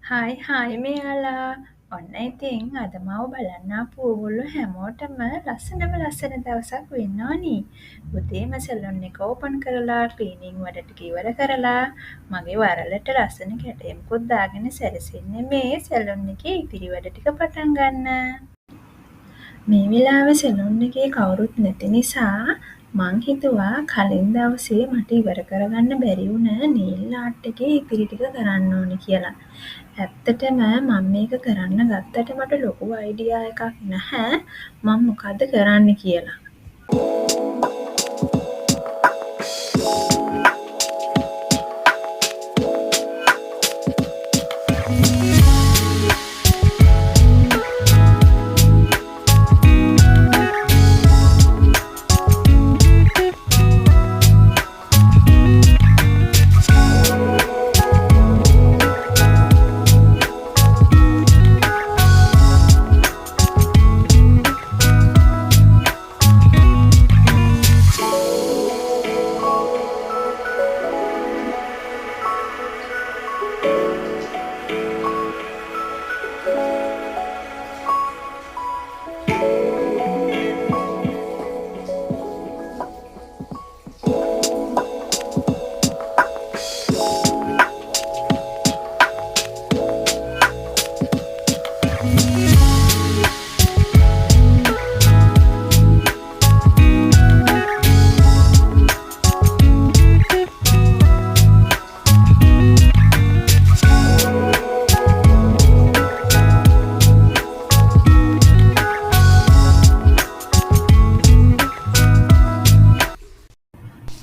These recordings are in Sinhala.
හායි හායි මෙයාලා. ඔන්න ඉතින් අද මාව බලන්න ආපු ඕගොල්ලෝ හැමෝටම ලස්සනම ලස්සන දවසක් වෙන්න ඕනි. උදේම සැලොන් එක ඕපන් කරලා ක්ලීනින් වැඩ ටික ඉවර කරලා මගේ වරලට ලස්සන කැටයමකුත් දාගෙන සැරසෙන්නේ මේ සැලොන් එකේ ඉතිරි වැඩ ටික පටන් ගන්න. මේ වෙලාවේ සැලොන් එකේ කවුරුත් නැති නිසා මං හිතුවා කලින් දවසේ මට ඉවර කරගන්න බැරි වුණ නේල් ආර්ට් එකේ ඉතිරි ටික කරන්න ඕනි කියලා. ඇත්තටම මම මේක කරන්න ගත්තට මට ලොකු අයිඩියා එකක් නැහැ මම මොකද්ද කරන්න කියලා.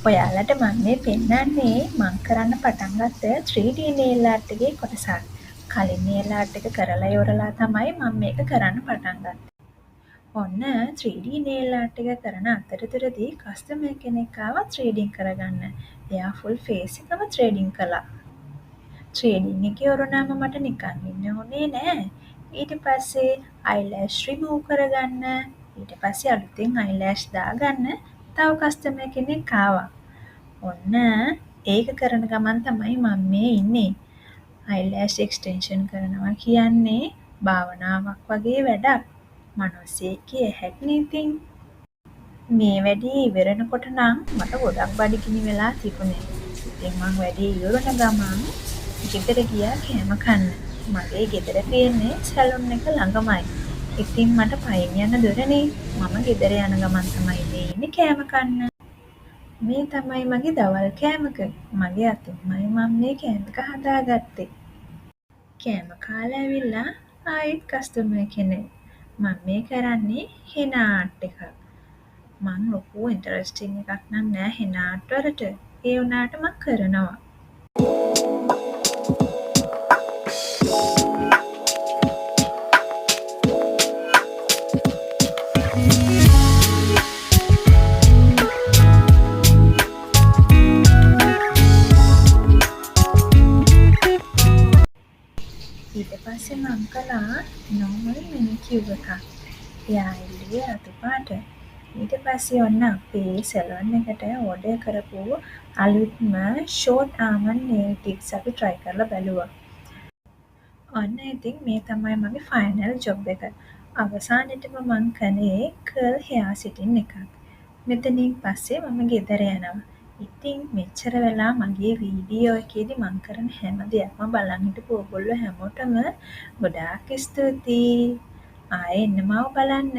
ඔයාලට මම මේ පෙන්නන්නේ මං කරන්න පටන් ගත්ත 3D nail art එකේ කොටසක්. කලින් nail art එක කරලා ඉවරලා තමයි මම මේක කරන්න පටන් ගත්තේ. ඔන්න 3D nail art එක කරන අතරතුරදී කස්ටමර් කෙනෙක් ආවා threading කරගන්න. එයා full face එකම threading කළා. threading එකේ ඔරොනාම මට නිකන් ඉන්න උනේ නෑ. ඊට පස්සේ eyelash remove කරගන්න, ඊට පස්සේ අලුතෙන් eyelash දාගන්න තව කස්ටමර් කෙනෙක් ආවා. ඔන්න ඒක කරන ගමන් තමයි මම මේ ඉන්නේ. eyelash extension කරනවා කියන්නේ භාවනාවක් වගේ වැඩක්. මනුස්සයෙක් කිය හැකිනේ ඉතින්. මේ වැඩේ ඉවරනකොට නම් මට ගොඩක් බඩගිනි වෙලා තිබුණේ. ඉතින් මං වැඩේ ඉවරන ගමන් ගෙදර ගියා කෑම කන්න. මගේ ගෙදර තියෙන්නේ සැලොන් එක ළඟමයි. ඉතින් මට පයින් යන දොරනේ. මම ගෙදර යන ගමන් තමයි මේ ඉන්නේ කෑම කන්න. මේ තමයි මගේ දවල් කෑමක. මගේ අතින්මයි මම මේ කෑම එක හදාගත්තේ. කෑම කාලා ඇවිල්ලා ආයෙත් කස්ටමර් කෙනෙක්. මම මේ කරන්නේ හෙන ආර්ට් එකක්. මං ලොකු ඉන්ටරෙස්ටිං එකක් නම් නෑ හෙන ආර්ට් වලට. ඒ වුණාට මං කරනවා. ඊට පස්සේ මං කළා normal manicure එකක්. එයා ඉල්ලුවේ රතු පාට. ඊට පස්සේ ඔන්න අපේ සැලොන් එකට ඕඩර් කරපු අලුත්ම ෂෝට් ආමන්ඩ් nail tips අපි try කරලා බැලුවා. ඔන්න ඉතින් මේ තමයි මගේ ෆයිනල් ජොබ් එක. අවසානෙටම මං කළේ curl hair setting එකක්. මෙතනින් පස්සේ මම ගෙදර යනවා. ඉතින් මෙච්චර වෙලා මගේ වීඩියෝ එකේදී මං කරන හැම දෙයක්ම බලන් හිටපු ඔයගොල්ලෝ හැමෝටම ගොඩාක් ස්තුතියි. ආයේ එන්න මාව බලන්න.